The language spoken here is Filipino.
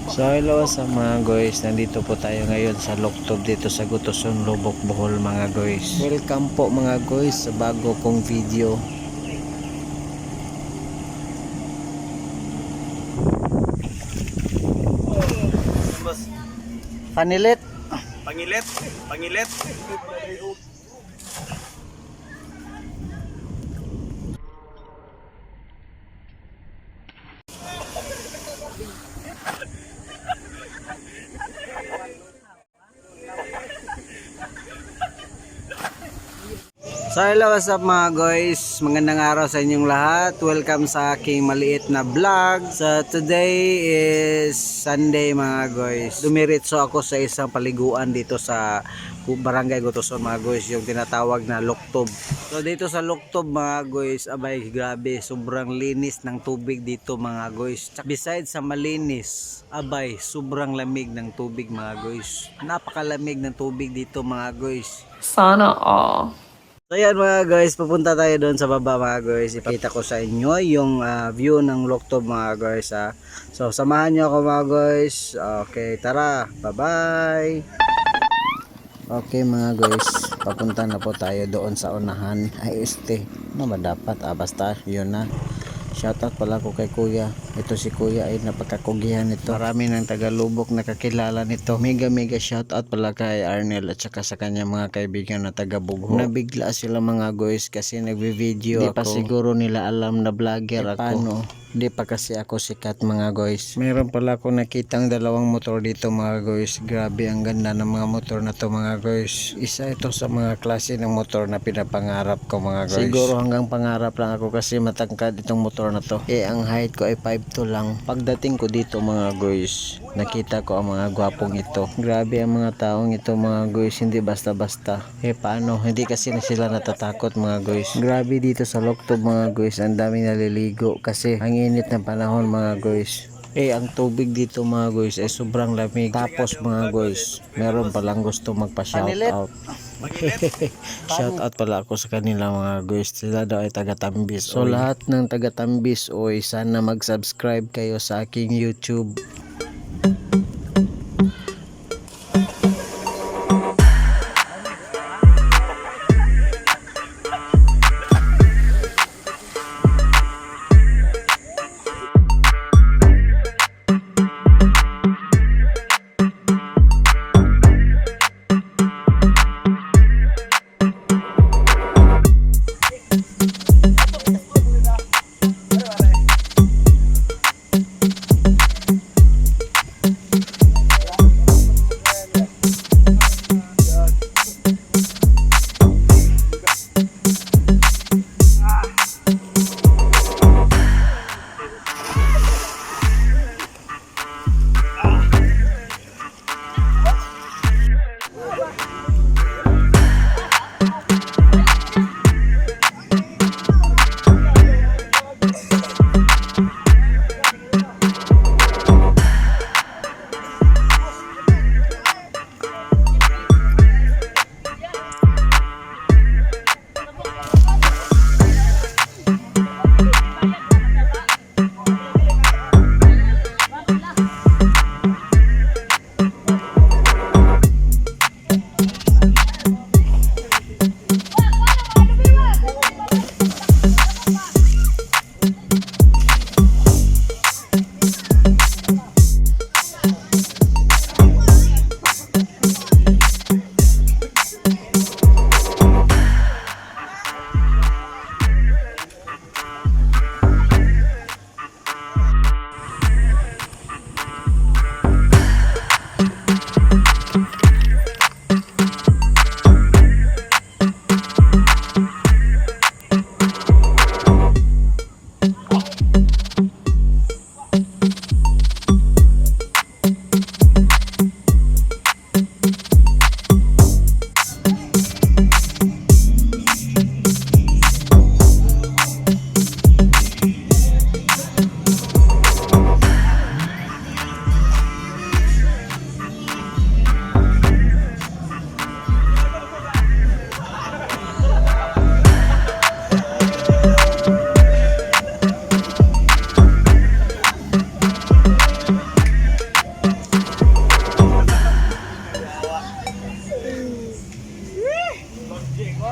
So hello sa mga guys, nandito po tayo ngayon sa Loktob dito sa Gutuson, Lubok, Bohol mga guys. Welcome po mga guys sa bago kong video. Panilit. Pangilit. So hello, what's up mga guys, magandang araw sa inyong lahat. Welcome sa aking maliit na vlog. So today is Sunday mga guys. Dumiretso ako sa isang paliguan dito sa Barangay Gutuson mga guys, yung tinatawag na Loktob. So dito sa Loktob mga guys, abay grabe, sobrang linis ng tubig dito mga guys. Besides sa malinis, abay sobrang lamig ng tubig mga guys. Napakalamig ng tubig dito mga guys. Sana all. So yan mga guys, pupunta tayo doon sa baba mga guys. Ipakita ko sa inyo yung view ng Loktob mga guys ha. So samahan nyo ako mga guys. Okay, tara, bye bye. Okay mga guys, papunta na po tayo doon sa unahan. Ay ano ba dapat? Basta yun na. Shoutout pala ko kay kuya. Ito si kuya ay napakakugihan nito. Marami ng taga-Lubok nakakilala nito. Mega shoutout pala kay Arnel at saka sa kanya mga kaibigan na taga-Bugho. Nabigla sila mga guys kasi nagvi-video ako. Di pa siguro nila alam na vlogger ako. Paano? Di pa kasi ako sikat mga guys. Meron pala ako nakitang dalawang motor dito mga guys. Grabe ang ganda ng mga motor na to mga guys. Isa ito sa mga klase ng motor na pinapangarap ko mga guys. Siguro hanggang pangarap lang ako kasi matangkad itong motor na to. Ang height ko ay 5'2" lang. Pagdating ko dito mga guys, nakita ko ang mga gwapong ito. Grabe ang mga taong ito mga guys, hindi basta-basta. Paano? Hindi kasi na sila natatakot mga guys. Grabe dito sa Loktob mga guys, ang daming naliligo kasi ang init ng panahon mga guys. Ang tubig dito mga guys ay sobrang lamig. Tapos mga guys, meron palang gusto magpa-shoutout. Shoutout pala ako sa kanila mga guys. Sila daw ay taga-Tambis. So lahat ng taga-Tambis sana mag-subscribe kayo sa aking YouTube. Bagje ko.